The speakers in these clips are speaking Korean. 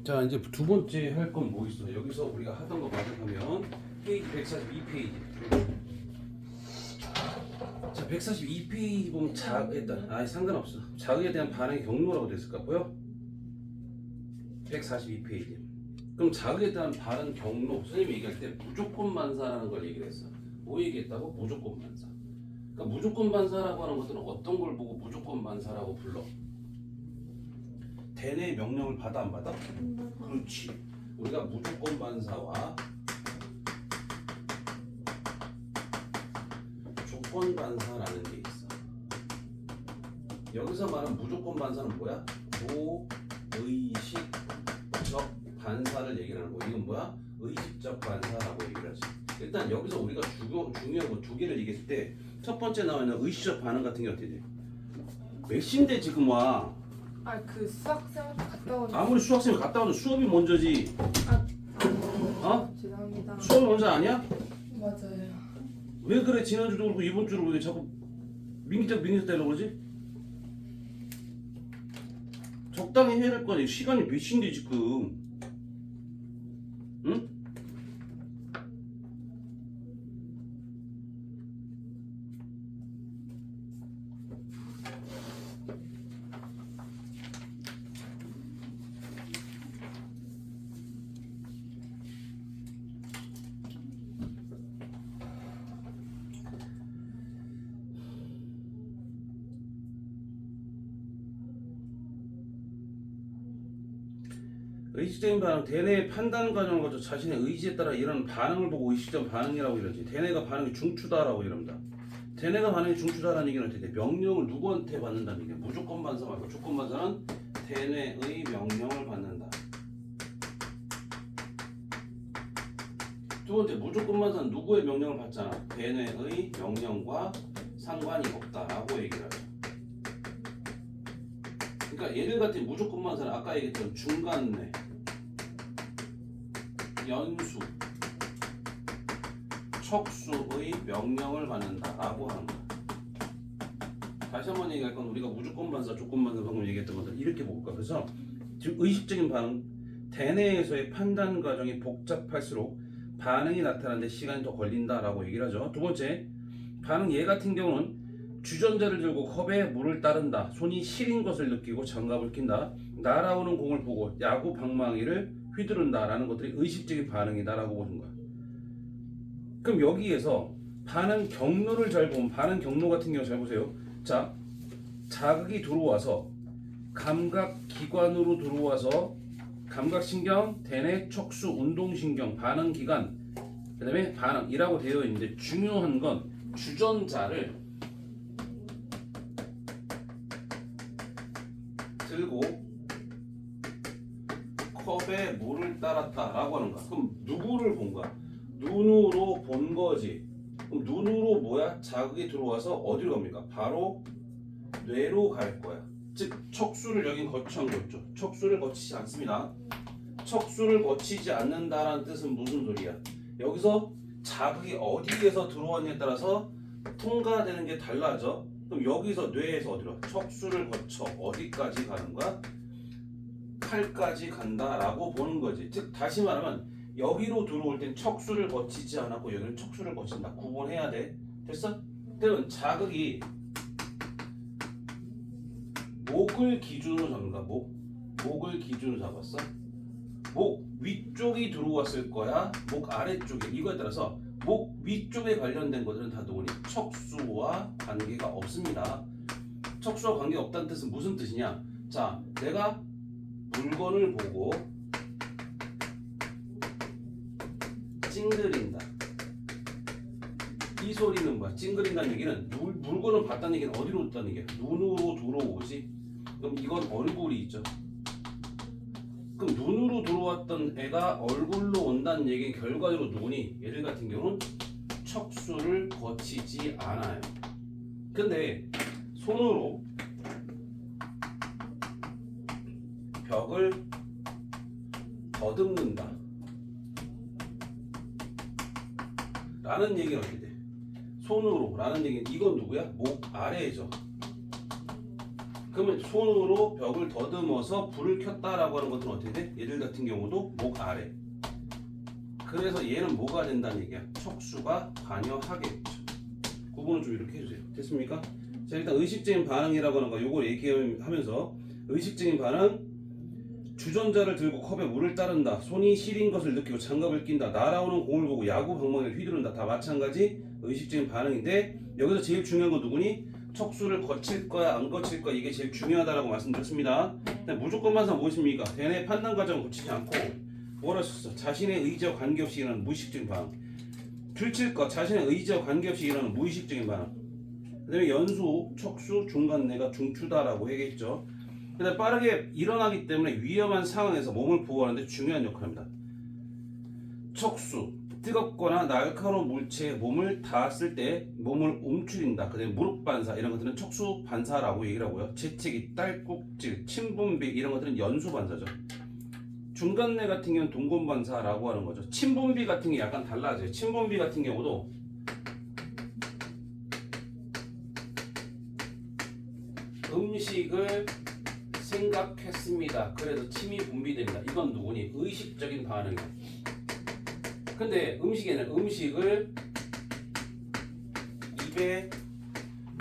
자, 이제 두 번째 할 건 뭐 있어? 여기서 우리가 하던 거 마감하면 페이지 142페이지. 자, 142페이지 보면 자극에 대한 상관없어. 자극에 대한 반응의 경로라고 됐을까 보여? 142페이지. 그럼 자극에 대한 반응 경로, 선생님이 얘기할 때 무조건 반사라는 걸 얘기를 했어. 뭐 얘기했다고? 무조건 반사. 그러니까 무조건 반사라고 하는 것들은 어떤 걸 보고 무조건 반사라고 불러? 대뇌 명령을 받아 안 받아? 그렇지. 우리가 무조건 반사와 조건 반사라는 게 있어. 여기서 말하는 무조건 반사는 뭐야? 무의식적 반사를 얘기를 하는 거. 이건 뭐야? 의식적 반사라고 얘기를 하지. 일단 여기서 우리가 중요한 거 두 개를 얘기했을 때 첫 번째 나와 있는 의식적 반응 같은 게 어떻게 돼? 몇 시인데 지금 와? 그 수학생 갔다 온. 아무리 수학생이 갔다 와도 수업이 먼저지. 어? 죄송합니다. 수업이 먼저 아니야? 맞아요. 왜 그래? 지난주도 그렇고 이번 주도 왜 자꾸 민기적 때리려고 그러지? 적당히 해야 될 거 아니야. 시간이 몇 시인데 지금. 응? 의식적인 반응, 대뇌의 판단 과정을 거쳐 자신의 의지에 따라 이런 반응을 보고 의식적 반응이라고 이러지. 대뇌가 반응이 중추다라고 이럽니다. 대뇌가 반응이 중추다라는 얘기는 어떻게 돼? 명령을 누구한테 받는다는 얘기야. 무조건 반사 말고 조건 반사는 대뇌의 명령을 받는다. 두 번째, 무조건 반사는 누구의 명령을 받잖아. 대뇌의 명령과 상관이 없다라고 얘기를 하죠. 그러니까 예를 같은 무조건 반사는 아까 얘기했던 중간뇌, 연수, 척수의 명령을 받는다라고 하는 거야. 다시 한번 얘기할 건 우리가 무조건 반사, 조건 반사 방금 얘기했던 것들 이렇게 볼까. 그래서 지금 의식적인 반응, 대뇌에서의 판단 과정이 복잡할수록 반응이 나타나는 데 시간이 더 걸린다라고 얘기를 하죠. 두 번째, 반응 예 같은 경우는 주전자를 들고 컵에 물을 따른다. 손이 시린 것을 느끼고 장갑을 낀다. 날아오는 공을 보고 야구 방망이를 휘두른다라는 것들이 의식적인 반응이다라고 보는 거야. 그럼 여기에서 반응 경로를 잘 보면 반응 경로 같은 경우 잘 보세요. 자, 자극이 들어와서 감각기관으로 들어와서 감각신경, 대뇌, 척수, 운동신경, 반응기관, 그 다음에 반응이라고 되어 있는데 중요한 건 주전자를 들고 컵에 물을 따랐다라고 하는 거야. 그럼 누구를 본 거야? 눈으로 본 거지. 그럼 눈으로 뭐야? 자극이 들어와서 어디로 갑니까? 바로 뇌로 갈 거야. 즉 척수를 여긴 거치한 거죠. 척수를 거치지 않습니다. 척수를 거치지 않는다라는 뜻은 무슨 소리야? 여기서 자극이 어디에서 들어왔냐에 따라서 통과되는 게 달라져. 그럼 여기서 뇌에서 어디로? 척수를 거쳐 어디까지 가는 거야? 팔까지 간다라고 보는 거지. 즉 다시 말하면 여기로 들어올 땐 척수를 거치지 않았고 여기는 척수를 거친다. 구분해야 돼. 됐어? 그러면 자극이 목을 기준으로 잡는다. 목을 기준으로 잡았어. 목 위쪽이 들어왔을 거야. 목 아래쪽에. 이거에 따라서 목 위쪽에 관련된 것들은 다 누구니? 척수와 관계가 없습니다. 척수와 관계가 없다는 뜻은 무슨 뜻이냐? 자, 내가 물건을 보고 찡그린다. 이 소리는 뭐야? 찡그린다는 얘기는 물건을 봤다는 얘기는 어디로 왔다는 얘기야? 눈으로 들어오지. 그럼 이건 얼굴이 있죠. 그럼 눈으로 들어왔던 애가 얼굴로 온다는 얘기는 결과적으로 누구니? 얘들 같은 경우는 척수를 거치지 않아요. 근데 손으로 벽을 더듬는다 라는 얘기는 어떻게 돼? 손으로 라는 얘기는 이건 누구야? 목 아래죠. 그러면 손으로 벽을 더듬어서 불을 켰다라고 하는 것들은 어떻게 돼? 얘들 같은 경우도 목 아래. 그래서 얘는 뭐가 된다는 얘기야? 척수가 관여하겠죠. 구분은 좀 이렇게 해주세요. 됐습니까? 자, 일단 의식적인 반응이라고 하는 거 요거 얘기하면서 의식적인 반응, 주전자를 들고 컵에 물을 따른다. 손이 시린 것을 느끼고 장갑을 낀다. 날아오는 공을 보고 야구 방망이를 휘두른다. 다 마찬가지 의식적인 반응인데 여기서 제일 중요한 건 누구니? 척수를 거칠 거야 안 거칠 거야 이게 제일 중요하다라고 말씀드렸습니다. 무조건 반사 무엇입니까? 대뇌 판단 과정을 거치지 않고 뭐라 썼어? 자신의 의지와 관계없이 일어나는 무의식적인 반응. 들칠 것 자신의 의지와 관계없이 일어나는 무의식적인 반응. 그 다음에 연수, 척수, 중간내가 중추다라고 얘기했죠. 그 다음에 빠르게 일어나기 때문에 위험한 상황에서 몸을 보호하는 데 중요한 역할을 합니다. 척수, 뜨겁거나 날카로운 물체에 몸을 닿았을 때 몸을 움츠린다. 그 다음에 무릎 반사 이런 것들은 척수 반사라고 얘기를 하고요. 재채기, 딸꾹질, 침분비 이런 것들은 연수 반사죠. 중간내 같은 경우는 동공 반사라고 하는 거죠. 침분비 같은 게 약간 달라져요. 침분비 같은 경우도 음식을 생각했습니다. 그래서 침이 분비됩니다. 이건 누구니? 의식적인 반응이에요. 근데 음식에는 음식을 입에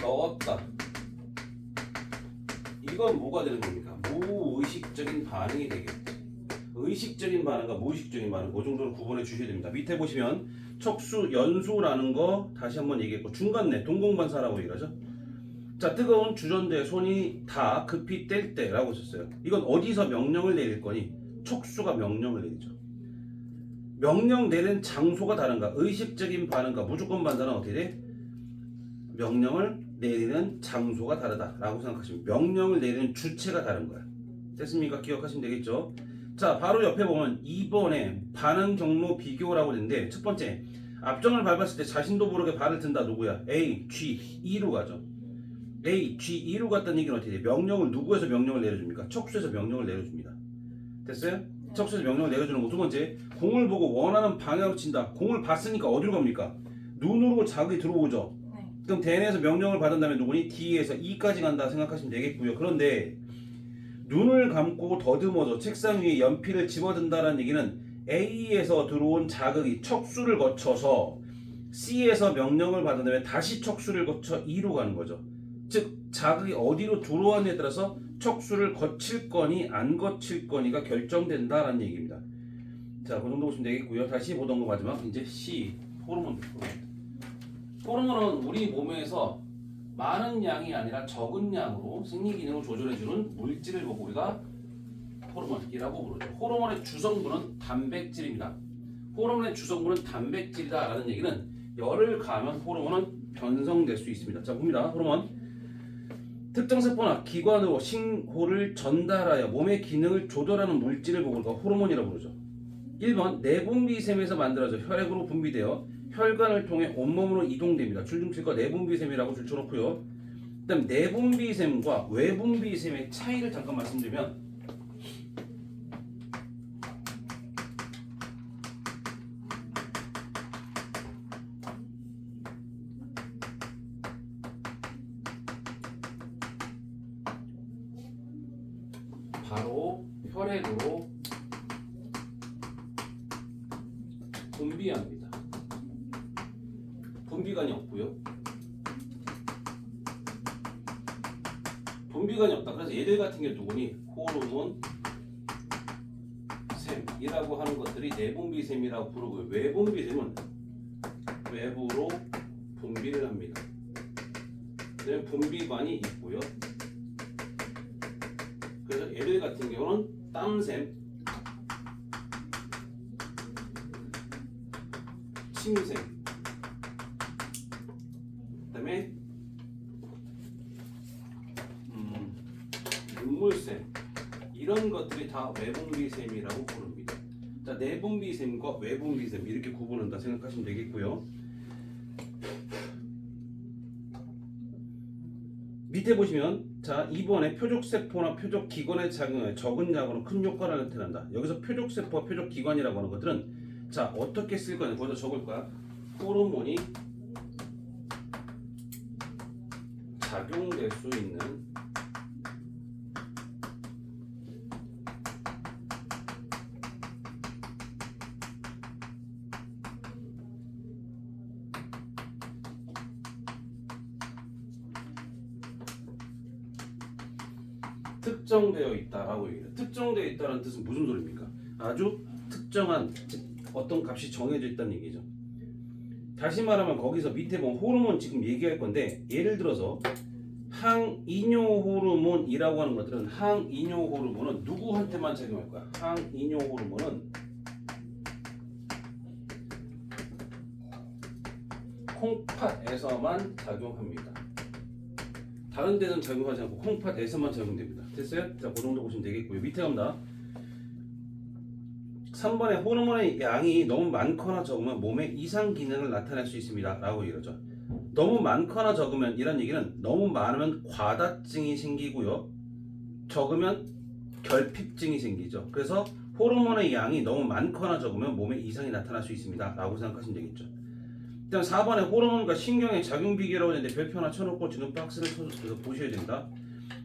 넣었다. 이건 뭐가 되는 겁니까? 무의식적인 반응이 되겠죠. 의식적인 반응과 무의식적인 반응 그 정도는 구분해 주셔야 됩니다. 밑에 보시면 척수, 연수라는 거 다시 한번 얘기했고 중간내, 동공반사라고 얘기하죠. 자, 뜨거운 주전자에 손이 다 급히 뗄 때라고 썼어요. 이건 어디서 명령을 내릴 거니? 척수가 명령을 내리죠. 명령 내리는 장소가 다른가? 의식적인 반응과 무조건 반사는 어떻게 돼? 명령을 내리는 장소가 다르다라고 생각하시면 명령을 내리는 주체가 다른 거야. 됐습니까? 기억하시면 되겠죠? 자, 바로 옆에 보면 2번에 반응 경로 비교라고 되는데 첫 번째, 앞정을 밟았을 때 자신도 모르게 발을 든다. 누구야? A, G, E로 가죠. A, G, E로 갔다는 얘기는 어떻게 돼? 명령을 누구에서 명령을 내려줍니까? 척수에서 명령을 내려줍니다. 됐어요? 척수에서 명령을 내려주는 거. 두 번째, 공을 보고 원하는 방향으로 친다. 공을 봤으니까 어디로 갑니까? 눈으로 자극이 들어오죠. 네. 그럼 대뇌에서 명령을 받은 다음에 누구니? D에서 E까지 간다 생각하시면 되겠고요. 그런데 눈을 감고 더듬어서 책상 위에 연필을 집어든다는 얘기는 A에서 들어온 자극이 척수를 거쳐서 C에서 명령을 받은 다음에 다시 척수를 거쳐 E로 가는 거죠. 즉 자극이 어디로 들어왔느냐에 따라서 척수를 거칠 거니 안 거칠 거니가 결정된다라는 얘기입니다. 자, 그 정도 보시면 되겠고요. 다시 보던 거 마지막 이제 C 호르몬. 호르몬은 우리 몸에서 많은 양이 아니라 적은 양으로 생리 기능을 조절해주는 물질을 보고 우리가 호르몬이라고 부르죠. 호르몬의 주성분은 단백질입니다. 호르몬의 주성분은 단백질이다라는 얘기는 열을 가하면 호르몬은 변성될 수 있습니다. 자, 봅니다. 호르몬 특정 세포나 기관으로 신호를 전달하여 몸의 기능을 조절하는 물질을 보고 우리가 호르몬이라고 부르죠. 1번 내분비샘에서 만들어져 혈액으로 분비되어 혈관을 통해 온몸으로 이동됩니다. 줄중칠과 내분비샘이라고 줄쳐놓고요. 그다음 내분비샘과 외분비샘의 차이를 잠깐 말씀드리면 바로 혈액으로 분비합니다. 분비관이 없고요. 분비관이 없다. 그래서 얘들 같은 게 누구니? 호르몬 샘이라고 하는 것들이 내분비샘이라고 부르고요. 외분비샘은 외부로 분비를 합니다. 그다음에 분비관이 있고요. 그래서 얘들 같은 경우는 땀샘, 침샘, 그다음에 눈물샘 이런 것들이 다 외분비샘이라고 부릅니다. 자, 내분비샘과 외분비샘 이렇게 구분한다 생각하시면 되겠고요. 밑에 보시면 자, 2번에 표적세포나 표적기관의 작용에 적은 약으로 큰 효과를 나타낸다. 여기서 표적세포와 표적기관이라고 하는 것들은 자, 어떻게 쓸 거냐? 거기다 적을 거야. 호르몬이 작용될 수 있는 특정되어 있다라고 얘기해요. 특정되어 있다는 뜻은 무슨 소리입니까? 아주 특정한, 즉 어떤 값이 정해져 있다는 얘기죠. 다시 말하면 거기서 밑에 보면 호르몬 지금 얘기할 건데, 예를 들어서 항이뇨 호르몬이라고 하는 것들은, 항이뇨 호르몬은 누구한테만 작용할 거야? 항이뇨 호르몬은 콩팥에서만 작용합니다. 다른 데는 작용하지 않고 콩팥에서만 작용됩니다. 됐어요? 자, 그 정도 보시면 되겠고요. 밑에 갑니다. 3번에 호르몬의 양이 너무 많거나 적으면 몸에 이상 기능을 나타낼 수 있습니다 라고 이러죠. 너무 많거나 적으면, 이란 얘기는 너무 많으면 과다증이 생기고요, 적으면 결핍증이 생기죠. 그래서 호르몬의 양이 너무 많거나 적으면 몸에 이상이 나타날 수 있습니다 라고 생각하시면 되겠죠. 일단 4번에 호르몬과 신경의 작용 비교라고 했는데 별표 하나 쳐놓고 지금 박스를 쳐서 보셔야 됩니다.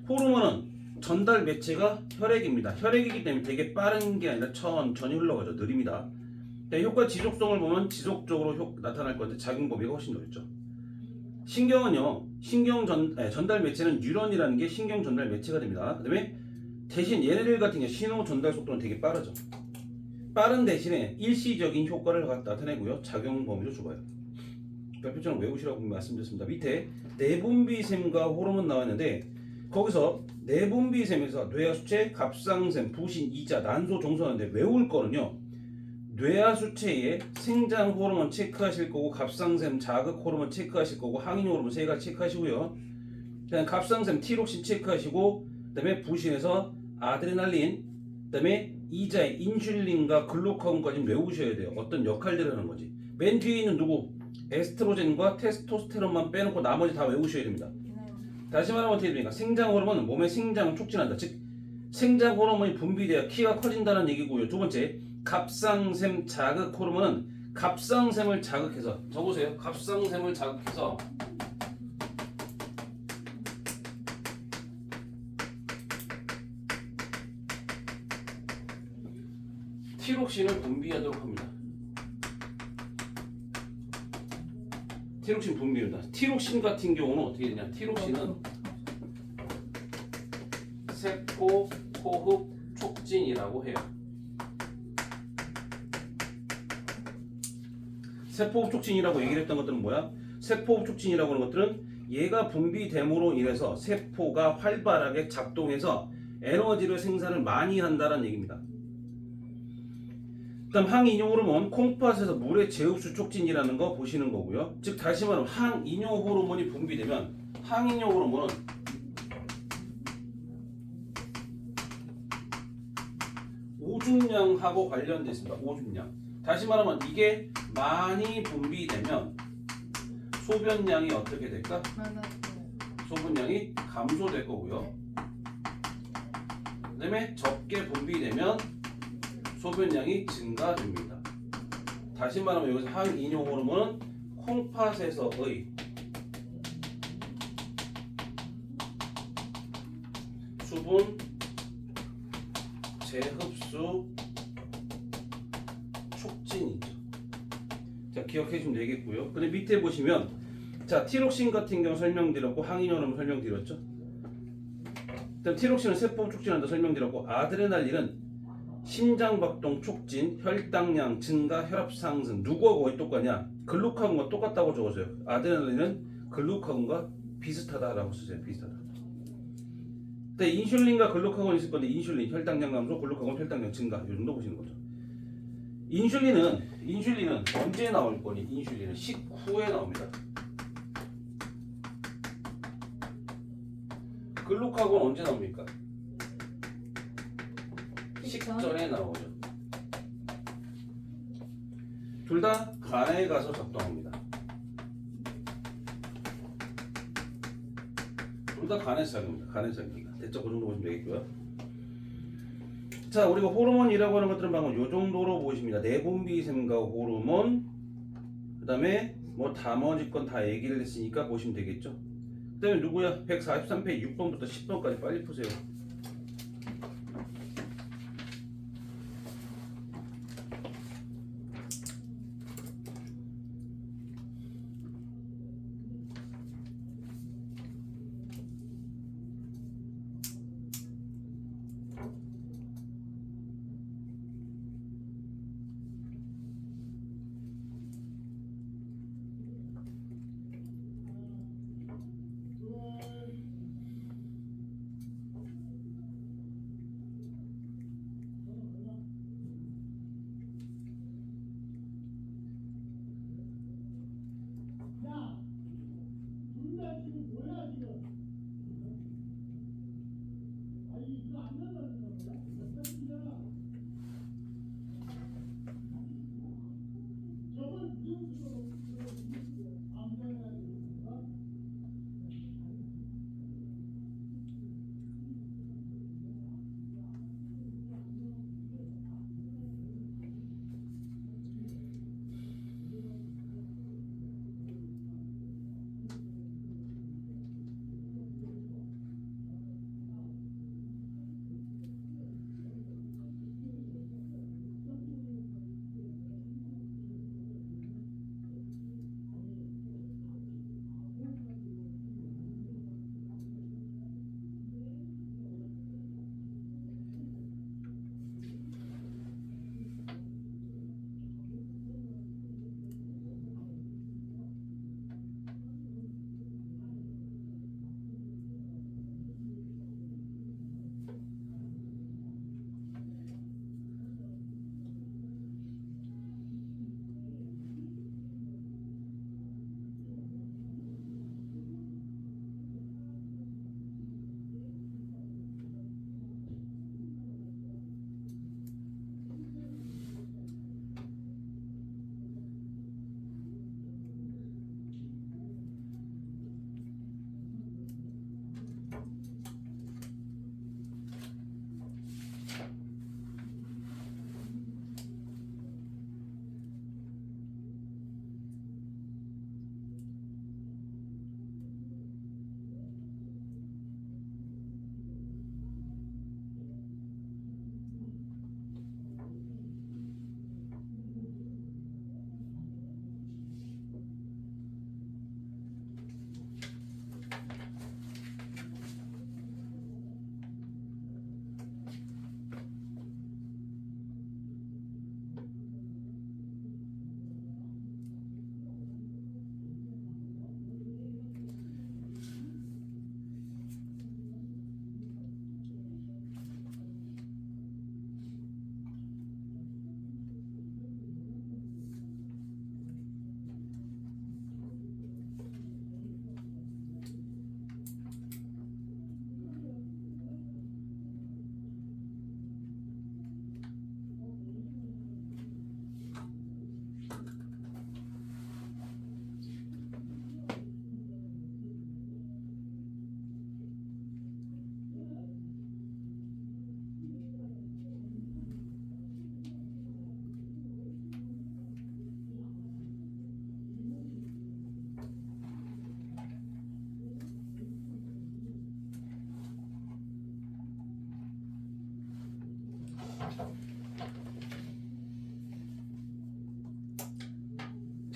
호르몬은 전달 매체가 혈액입니다. 혈액이기 때문에 되게 빠른 게 아니라 천천히 흘러가죠. 느립니다. 효과 지속성을 보면 지속적으로 나타날 건데 작용 범위가 훨씬 넓죠. 신경은요, 전달 매체는 뉴런이라는 게 신경 전달 매체가 됩니다. 그 다음에 대신 얘네들 같은 경우 신호 전달 속도는 되게 빠르죠. 빠른 대신에 일시적인 효과를 나타내고요, 작용 범위도 좁아요. 별표처럼 외우시라고 말씀드렸습니다. 밑에 내분비샘과 호르몬 나왔는데, 거기서 내분비샘에서 뇌하수체, 갑상샘, 부신, 이자, 난소, 종소하는데 외울 거는요, 뇌하수체에 생장 호르몬 체크하실 거고, 갑상샘 자극 호르몬 체크하실 거고, 항인 호르몬 세 가지 체크하시고요. 그다음 갑상샘 티록신 체크하시고, 그다음에 부신에서 아드레날린, 그다음에 이자의 인슐린과 글루카곤까지 외우셔야 돼요. 어떤 역할들을 하는 거지. 맨 뒤에 있는 누구? 에스트로겐과 테스토스테론만 빼놓고 나머지 다 외우셔야 됩니다. 다시 말하면 어떻게 됩니까? 생장 호르몬은 몸의 생장을 촉진한다. 즉 생장 호르몬이 분비되어 키가 커진다는 얘기고요. 두 번째, 갑상샘 자극 호르몬은 갑상샘을 자극해서, 적으세요. 갑상샘을 자극해서 티록신을 분비하도록 합니다. 티록신 분비입니다. 티록신 같은 경우는 어떻게 되냐? 티록신은 세포 호흡 촉진이라고 해요. 세포호흡 촉진이라고 얘기를 했던 것들은 뭐야? 세포호흡 촉진이라고 하는 것들은 얘가 분비됨으로 인해서 세포가 활발하게 작동해서 에너지를 생산을 많이 한다는 얘기입니다. 그다음 항이뇨 호르몬, 콩팥에서 물의 재흡수 촉진이라는 거 보시는 거고요. 즉 다시 말하면 항이뇨 호르몬이 분비되면 항이뇨 호르몬은 오줌량하고 관련되어 있습니다. 오줌량. 다시 말하면 이게 많이 분비되면 소변량이 어떻게 될까? 소변량이 감소될 거고요. 그 다음에 적게 분비되면 소변량이 증가됩니다. 다시 말하면 여기서 항이뇨 호르몬은 콩팥에서의 수분 재흡수 촉진이죠. 자, 기억해 주시면 되겠고요. 근데 밑에 보시면, 자, 티록신 같은 경우 설명드렸고, 항이뇨 호르몬 설명드렸죠. 일단 티록신은 세포 촉진한다 설명드렸고, 아드레날린은 심장박동 촉진, 혈당량 증가, 혈압 상승. 누구하고 거의 똑같냐? 글루카곤과 똑같다고 적어줘요. 아드레날린은 글루카곤과 비슷하다라고 쓰세요. 비슷하다. 근데 인슐린과 글루카곤 있을 건데, 인슐린 혈당량 감소, 글루카곤 혈당량 증가. 이 정도 보시는 거죠. 인슐린은 언제 나올 거니? 인슐린은 식후에 나옵니다. 글루카곤 언제 나옵니까? 식전에 나오죠. 둘 다 간에 가서 작동합니다. 둘 다 간에서 작용합니다. 간에서 작용합니다. 대충 그 정도 보시면 되겠고요. 자, 우리가 호르몬이라고 하는 것들은 방금 이 정도로 보십니다. 내분비샘과 호르몬, 그 다음에 뭐 나머지 건 다 얘기를 했으니까 보시면 되겠죠. 그 다음에 누구야? 143페이지 6번부터 10번까지 빨리 푸세요.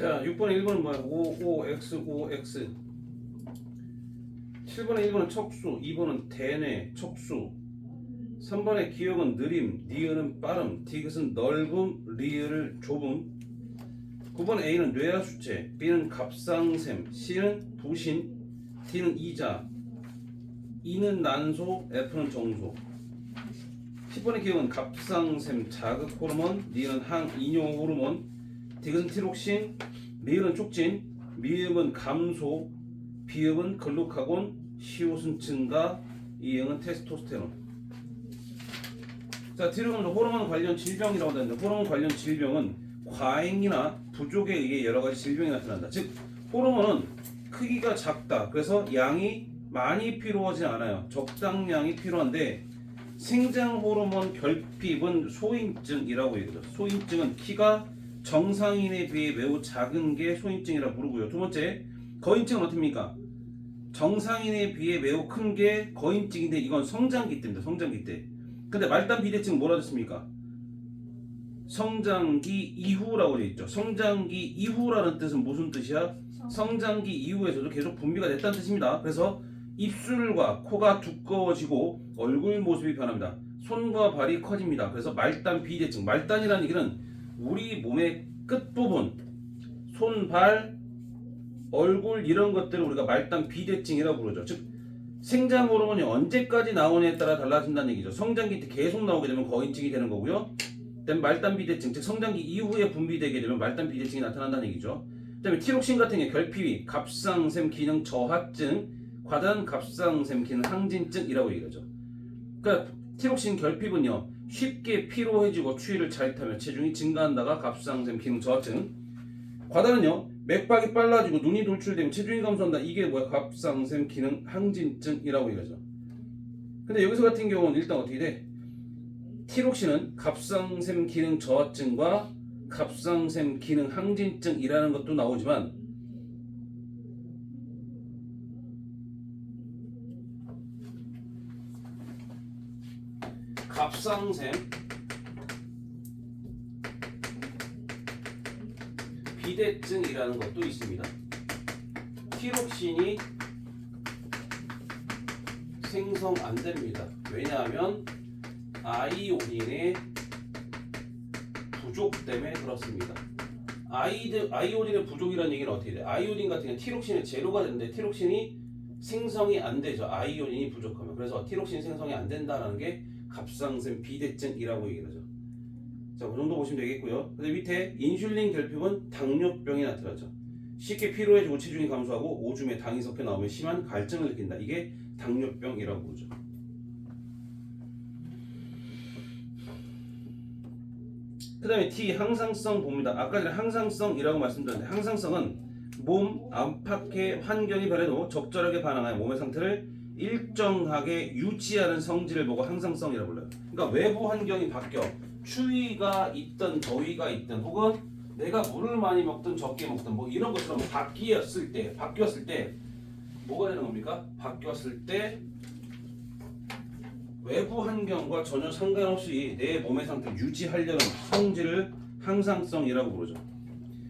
자, 6번에 1번은 뭐야? 5x 5x. 7번에 1번은 척수, 2번은 대뇌, 척수. 3번의 기억은 느림, 니은은 빠름, 디귿은 넓음, 리을은 좁음. 9번 A는 뇌하수체, B는 갑상샘, C는 부신, D는 이자, E는 난소, F는 정소. 10번의 기억은 갑상샘, 자극 호르몬, 니은 항이뇨 호르몬, 디귿은 티록신, 미음은 촉진, 미음은 감소, 비음은 글루카곤, 시옷은 증가, 이응은 테스토스테론. 자, 뒤로 가면 호르몬 관련 질병이라고 하는데 호르몬 관련 질병은 과잉이나 부족에 의해 여러 가지 질병이 나타난다. 즉 호르몬은 크기가 작다. 그래서 양이 많이 필요하지 않아요. 적당량이 필요한데 생장 호르몬 결핍은 소인증이라고 얘기하죠. 소인증은 키가 정상인에 비해 매우 작은 게 소인증이라 부르고요. 두 번째, 거인증은 어떻습니까? 정상인에 비해 매우 큰 게 거인증인데 이건 성장기 때입니다. 성장기 때. 근데 말단 비대증은 뭐라 했습니까? 성장기 이후라고 되어 있죠. 성장기 이후라는 뜻은 무슨 뜻이야? 성장기 이후에서도 계속 분비가 됐다는 뜻입니다. 그래서 입술과 코가 두꺼워지고 얼굴 모습이 변합니다. 손과 발이 커집니다. 그래서 말단 비대증. 말단이라는 얘기는 우리 몸의 끝부분, 손, 발, 얼굴 이런 것들을 우리가 말단 비대증이라고 부르죠. 즉 생장 호르몬이 언제까지 나오냐에 따라 달라진다는 얘기죠. 성장기 때 계속 나오게 되면 거인증이 되는 거고요. 그다음에 말단 비대증, 즉 성장기 이후에 분비되게 되면 말단 비대증이 나타난다는 얘기죠. 그다음에 티록신 같은 게 결핍이 갑상샘 기능 저하증, 과다한 갑상샘 기능 항진증이라고 얘기하죠. 그러니까 티록신 결핍은요 쉽게 피로해지고 추위를 잘 타며 체중이 증가한다가 갑상샘 기능 저하증. 과다는요 맥박이 빨라지고 눈이 돌출되면 체중이 감소한다. 이게 뭐야? 갑상샘 기능 항진증이라고 얘기하죠. 근데 여기서 같은 경우는 일단 어떻게 돼? 티록신은 갑상샘 기능 저하증과 갑상샘 기능 항진증이라는 것도 나오지만 갑상샘 비대증이라는 것도 있습니다. 티록신이 생성 안 됩니다. 왜냐하면 아이오딘의 부족 때문에 그렇습니다. 아이오딘의 부족이라는 얘기는 어떻게 돼? 아이오딘 같은 경우는 티록신의 제로가 되는데 티록신이 생성이 안 되죠. 아이오딘이 부족하면. 그래서 티록신 생성이 안 된다는 게 갑상샘 비대증이라고 얘기하죠. 자, 그 정도 보시면 되겠고요. 근데 밑에 인슐린 결핍은 당뇨병이 나타나죠. 쉽게 피로해지고 체중이 감소하고 오줌에 당이 섞여 나오면 심한 갈증을 느낀다. 이게 당뇨병이라고 부르죠. 그 다음에 T 항상성 봅니다. 아까 전에 항상성이라고 말씀드렸는데 항상성은 몸 안팎의 환경이 변해도 적절하게 반응하여 몸의 상태를 일정하게 유지하는 성질을 보고 항상성이라고 불러요. 그러니까 외부 환경이 바뀌어 추위가 있든 더위가 있든 혹은 내가 물을 많이 먹든 적게 먹든 뭐 이런 것처럼 바뀌었을 때 뭐가 되는 겁니까? 바뀌었을 때 외부 환경과 전혀 상관없이 내 몸의 상태를 유지하려는 성질을 항상성이라고 부르죠.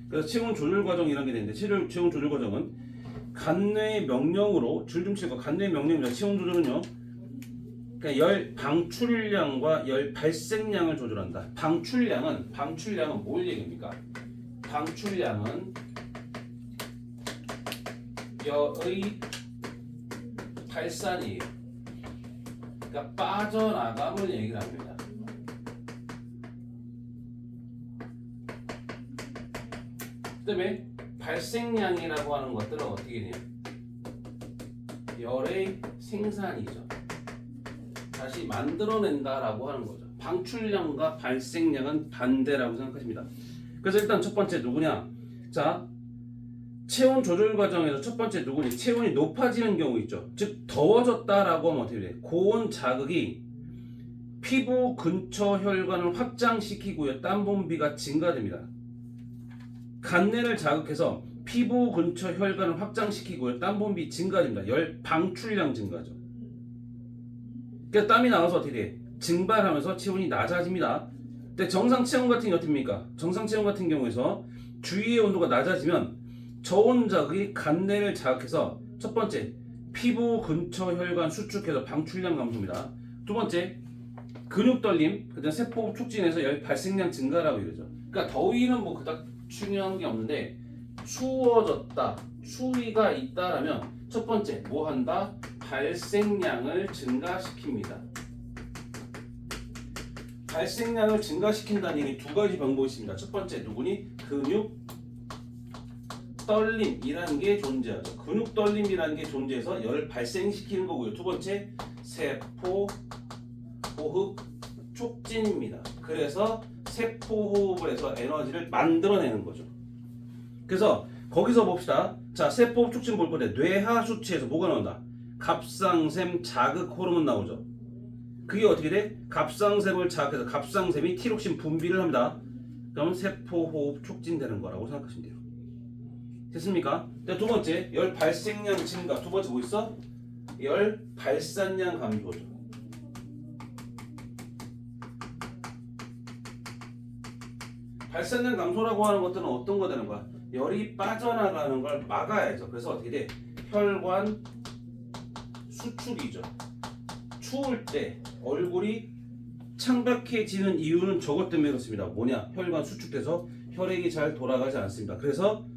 그래서 체온 조절 과정이라는 게 되는데 체온 조절 과정은 간뇌의 명령으로 줄좀 간뇌의 명령입니다. 체온 조절은요. 그러니까 열 방출량과 열 발생량을 조절한다. 방출량은 뭘 얘기합니까? 방출량은 열의 발산이에요. 그러니까 빠져나감을 얘기를 합니다. 그다음에 발생량이라고 하는 것들은 어떻게 돼요? 열의 생산이죠. 다시 만들어낸다라고 하는 거죠. 방출량과 발생량은 반대라고 생각하십니다. 그래서 일단 첫 번째 누구냐? 자, 체온 조절 과정에서 첫 번째 누구니? 체온이 높아지는 경우 있죠. 즉 더워졌다라고 하면 어떻게 돼? 고온 자극이 피부 근처 혈관을 확장시키고요. 땀 분비가 증가됩니다. 간내를 자극해서 피부 근처 혈관을 확장시키고요. 땀 분비 증가됩니다. 열 방출량 증가죠. 그러니까 땀이 나와서 어떻게 돼? 증발하면서 체온이 낮아집니다. 근데 정상 체온 같은 게 어떻습니까? 정상 체온 같은 경우에서 주위의 온도가 낮아지면 저온 자극이 간내를 자극해서 첫 번째 피부 근처 혈관 수축해서 방출량 감소입니다. 두 번째 근육 떨림, 그다음 세포 촉진해서 열 발생량 증가라고 이러죠. 그러니까 더위는 뭐 그닥 중요한 게 없는데 추워졌다, 추위가 있다라면 첫 번째 뭐 한다? 발생량을 증가시킵니다. 발생량을 증가시킨다는 얘기 두 가지 방법이 있습니다. 첫 번째 누구니? 근육 떨림이라는 게 존재하죠. 근육 떨림이라는 게 존재해서 열을 발생시키는 거고요. 두 번째 세포 호흡 촉진입니다. 그래서 세포 호흡을 해서 에너지를 만들어내는 거죠. 그래서 거기서 봅시다. 자, 세포 호흡 촉진 볼 건데 뇌하 수치에서 뭐가 나온다? 갑상샘 자극 호르몬 나오죠. 그게 어떻게 돼? 갑상샘을 자극해서 갑상샘이 티록신 분비를 합니다. 그러면 세포 호흡 촉진되는 거라고 생각하시면 돼요. 됐습니까? 두 번째 열 발생량 증가. 두 번째 뭐 있어? 열 발산량 감소죠. 발산량 감소라고 하는 것들은 어떤 거 되는 거야? 열이 빠져나가는 걸 막아야죠. 그래서 어떻게 돼? 혈관 수축이죠. 추울 때 얼굴이 창백해지는 이유는 저것 때문에 그렇습니다. 뭐냐? 혈관 수축돼서 혈액이 잘 돌아가지 않습니다. 그래서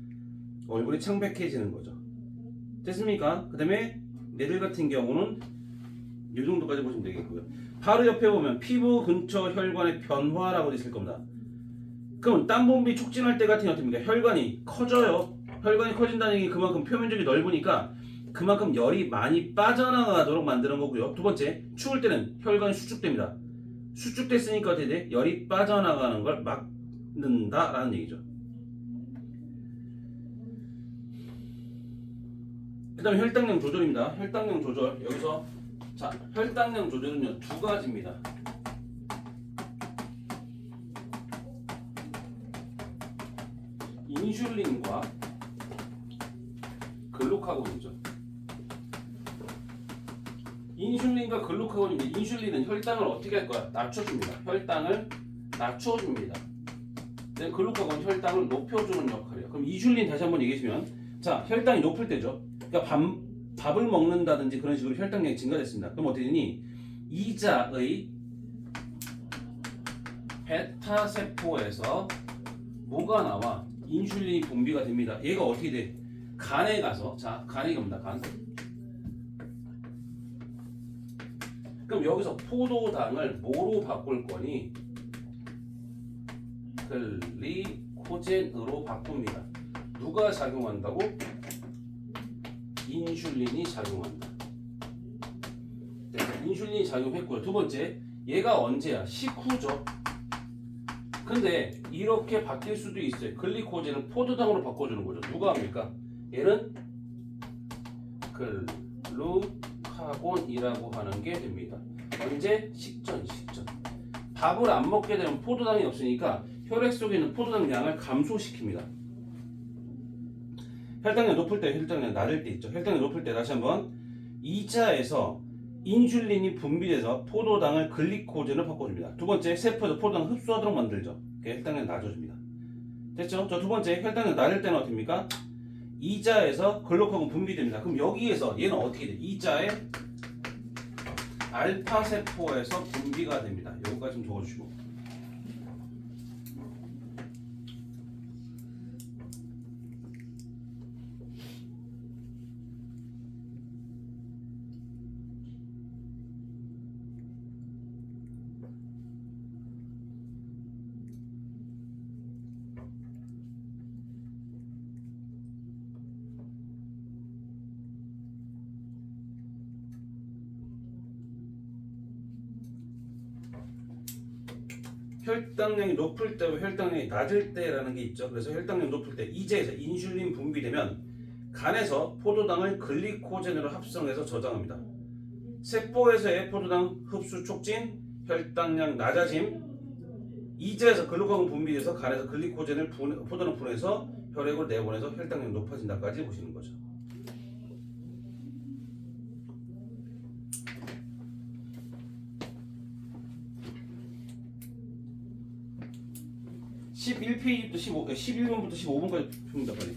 얼굴이 창백해지는 거죠. 됐습니까? 그 다음에 얘들 같은 경우는 이 정도까지 보시면 되겠고요. 바로 옆에 보면 피부 근처 혈관의 변화라고 있을 겁니다. 그럼 땀분비 촉진할 때 같은 게 어떻습니까? 혈관이 커져요. 혈관이 커진다는 얘기 그만큼 표면적이 넓으니까 그만큼 열이 많이 빠져나가도록 만드는 거고요. 두 번째, 추울 때는 혈관이 수축됩니다. 수축됐으니까 어떻게 돼? 열이 빠져나가는 걸 막는다라는 얘기죠. 그 다음에 혈당량 조절입니다. 혈당량 조절. 여기서 자, 혈당량 조절은요 두 가지입니다. 인슐린과 글루카곤이죠. 인슐린과 글루카곤인데 인슐린은 혈당을 어떻게 할 거야? 낮춰줍니다. 혈당을 낮춰줍니다. 근데 글루카곤은 혈당을 높여주는 역할이에요. 그럼 인슐린 다시 한번 얘기해주면 자, 혈당이 높을 때죠. 그러니까 밥을 먹는다든지 그런 식으로 혈당량이 증가됐습니다. 그럼 어떻게 되니? 이자의 베타 세포에서 뭐가 나와? 인슐린이 분비가 됩니다. 얘가 어떻게 돼? 간에 가서 자, 간이 갑니다. 간. 그럼 여기서 포도당을 뭐로 바꿀 거니? 글리코젠으로 바꿉니다. 누가 작용한다고? 인슐린이 작용한다. 네, 인슐린이 작용했고요. 두 번째, 얘가 언제야? 식후죠. 근데 이렇게 바뀔 수도 있어요. 글리코젠을 포도당으로 바꿔주는 거죠. 누가 합니까? 얘는 글루카곤이라고 하는 게 됩니다. 언제? 식전. 밥을 안 먹게 되면 포도당이 없으니까 혈액 속에 있는 포도당 양을 감소시킵니다. 혈당량 높을 때, 혈당량 낮을 때 있죠. 혈당량 높을 때 다시 한번 이자에서 인슐린이 분비돼서 포도당을 글리코젠으로 바꿔줍니다. 두 번째, 세포에서 포도당을 흡수하도록 만들죠. 혈당량 낮아줍니다. 됐죠? 저 두 번째, 혈당량 낮을 때는 어떻습니까? 이자에서 글루카곤 분비됩니다. 그럼 여기에서 얘는 어떻게 돼? 이자의 알파 세포에서 분비가 됩니다. 요거까지 좀 적어주시고. 혈당량이 높을 때와 혈당량이 낮을 때라는 게 있죠. 그래서 혈당량이 높을 때 이제에서 인슐린 분비되면 간에서 포도당을 글리코젠으로 합성해서 저장합니다. 세포에서의 포도당 흡수 촉진, 혈당량 낮아짐, 이제에서 글루카곤 분비돼서 간에서 글리코젠을 포도당 분해서 혈액으로 내보내서 혈당량이 높아진다까지 보시는 거죠. 11페이지부터 11번부터 15번까지 풉니다 빨리.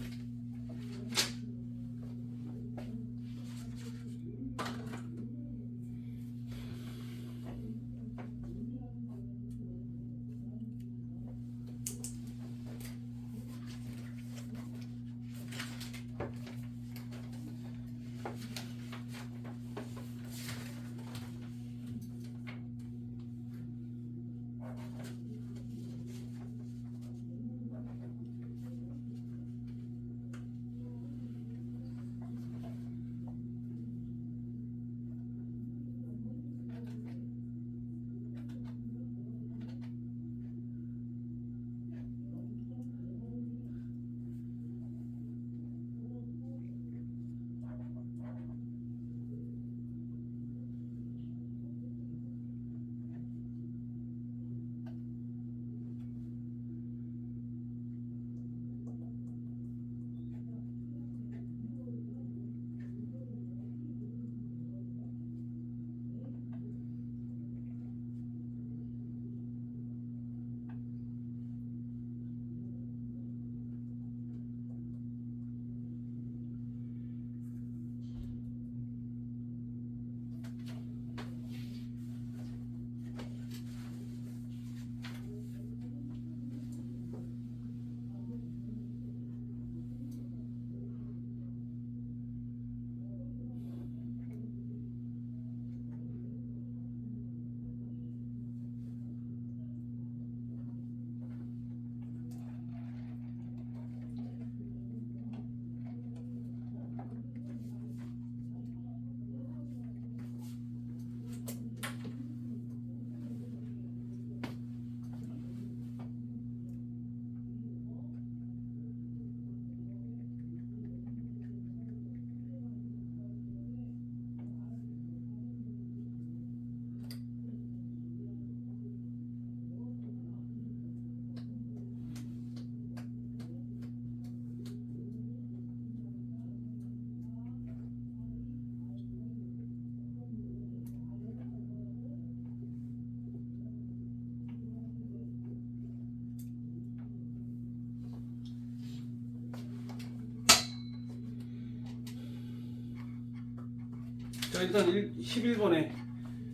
자 일단 11번에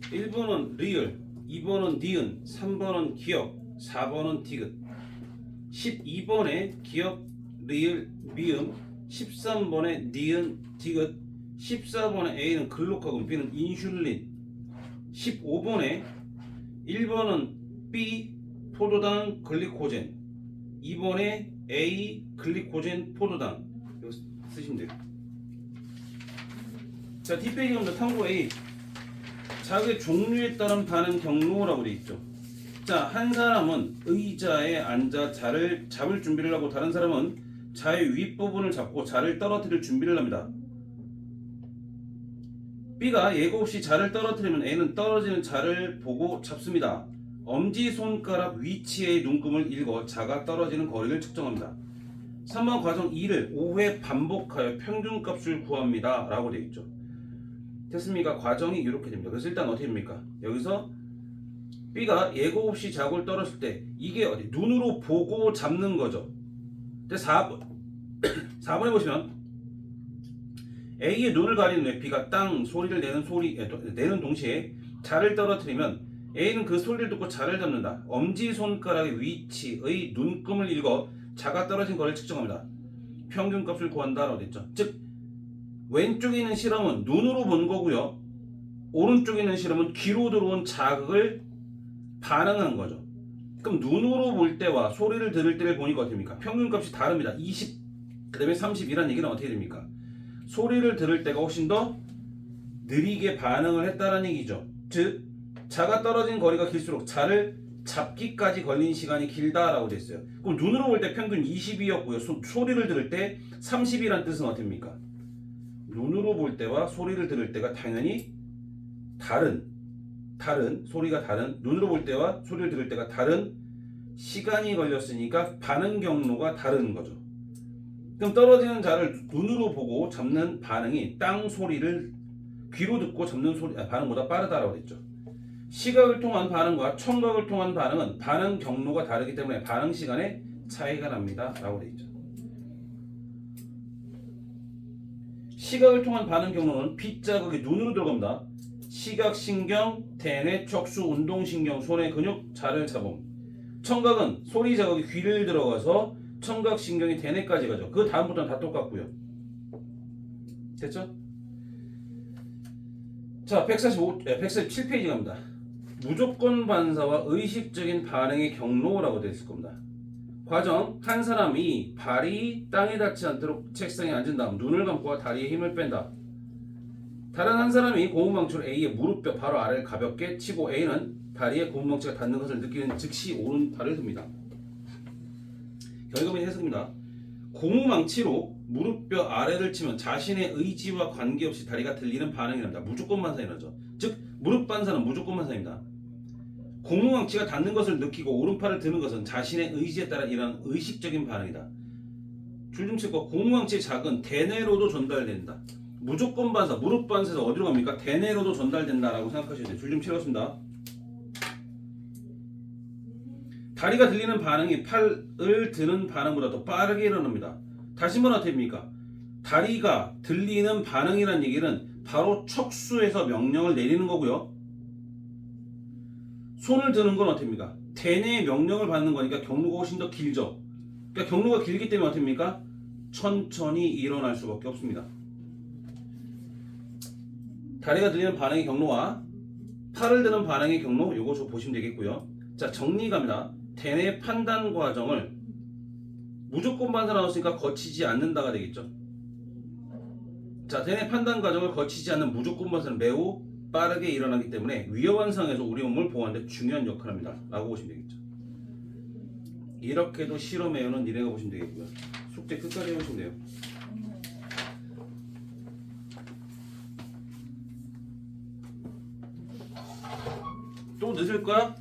1번은 리얼, 2번은 니은, 3번은 기억, 4번은 디귿. 12번에 기억, 리을, 미음, 13번에 니은, 디귿, 14번에 A는 글루카곤, B는 인슐린, 15번에 1번은 B, 포도당, 글리코젠, 2번에 A, 글리코젠, 포도당. 이거 쓰시면 돼요. 자, 뒷페이지 가면 탐구 A. 자극의 종류에 따른 반응 경로라고 되어 있죠. 자, 한 사람은 의자에 앉아 자를 잡을 준비를 하고 다른 사람은 자의 윗부분을 잡고 자를 떨어뜨릴 준비를 합니다. B가 예고 없이 자를 떨어뜨리면 A는 떨어지는 자를 보고 잡습니다. 엄지손가락 위치의 눈금을 읽어 자가 떨어지는 거리를 측정합니다. 3번 과정 2를 5회 반복하여 평균값을 구합니다 라고 되어 있죠. 됐습니까? 과정이 이렇게 됩니다. 그래서 일단 어떻게 됩니까? 여기서 B가 예고 없이 자고를 떨었을 때 이게 어디? 눈으로 보고 잡는 거죠. 4번에 보시면 A의 눈을 가리는 후에 B가 땅 소리를 내는 동시에 자를 떨어뜨리면 A는 그 소리를 듣고 자를 잡는다. 엄지손가락의 위치의 눈금을 읽어 자가 떨어진 거리를 측정합니다. 평균값을 구한다라고 됐죠. 즉 왼쪽에 있는 실험은 눈으로 본 거고요. 오른쪽에 있는 실험은 귀로 들어온 자극을 반응한 거죠. 그럼 눈으로 볼 때와 소리를 들을 때를 보니까 어떻게 됩니까? 평균값이 다릅니다. 20, 그 다음에 30이란 얘기는 어떻게 됩니까? 소리를 들을 때가 훨씬 더 느리게 반응을 했다는 얘기죠. 즉 자가 떨어진 거리가 길수록 자를 잡기까지 걸린 시간이 길다라고 됐어요. 그럼 눈으로 볼 때 평균 20이었고요. 소리를 들을 때 30이란 뜻은 어떻게 됩니까? 눈으로 볼 때와 소리를 들을 때가 당연히 다른 소리가 다른 눈으로 볼 때와 소리를 들을 때가 다른 시간이 걸렸으니까 반응 경로가 다른 거죠. 그럼 떨어지는 자를 눈으로 보고 잡는 반응이 땅 소리를 귀로 듣고 잡는 소리 반응보다 빠르다라고 했죠. 시각을 통한 반응과 청각을 통한 반응은 반응 경로가 다르기 때문에 반응 시간에 차이가 납니다. 라고 되어 있죠. 시각을 통한 반응 경로는 빛 자극이 눈으로 들어갑니다. 시각신경, 대뇌, 척수, 운동신경, 손의 근육, 자를 잡음. 청각은 소리 자극이 귀를 들어가서 청각신경이 대뇌까지 가죠. 그 다음부터는 다 똑같고요. 됐죠? 자, 147페이지 갑니다. 무조건 반사와 의식적인 반응의 경로라고 되어 있을 겁니다. 과정, 한 사람이 발이 땅에 닿지 않도록 책상에 앉은 다음 눈을 감고 다리에 힘을 뺀다. 다른 한 사람이 고무망치로 A의 무릎뼈 바로 아래를 가볍게 치고 A는 다리에 고무망치가 닿는 것을 느끼는 즉시 오른팔을 듭니다. 결과물 해석입니다. 고무망치로 무릎뼈 아래를 치면 자신의 의지와 관계없이 다리가 들리는 반응이 납니다. 무조건 반사가 일어나죠. 즉 무릎 반사는 무조건 반사입니다. 고무망치가 닿는 것을 느끼고 오른팔을 드는 것은 자신의 의지에 따라 일어나는 의식적인 반응이다. 줄 좀 칠 거. 고무망치의 자극은 대뇌로도 전달된다. 무조건 반사, 무릎 반사에서 어디로 갑니까? 대뇌로도 전달된다라고 생각하셔야 돼요. 줄 좀 치웠습니다. 다리가 들리는 반응이 팔을 드는 반응보다 더 빠르게 일어납니다. 다시 한번 어떻게 됩니까? 다리가 들리는 반응이라는 얘기는 바로 척수에서 명령을 내리는 거고요. 손을 드는 건 어떻게 됩니까? 대뇌의 명령을 받는 거니까 경로가 훨씬 더 길죠. 그러니까 경로가 길기 때문에 어떻게 됩니까? 천천히 일어날 수밖에 없습니다. 다리가 들리는 반응의 경로와 팔을 드는 반응의 경로, 요거 좀 보시면 되겠고요. 자, 정리 갑니다. 대뇌 판단 과정을 무조건 반사 나왔으니까 거치지 않는다가 되겠죠. 자, 대뇌 판단 과정을 거치지 않는 무조건 반사는 매우 빠르게 일어나기 때문에 위험한 상황에서 우리 몸을 보호하는 데 중요한 역할을 합니다. 라고 보시면 되겠죠. 이렇게도 실험에 오는 일이라고 보시면 되겠고요. 숙제 끝까지 해보시면 돼요. 또 늦을 거야?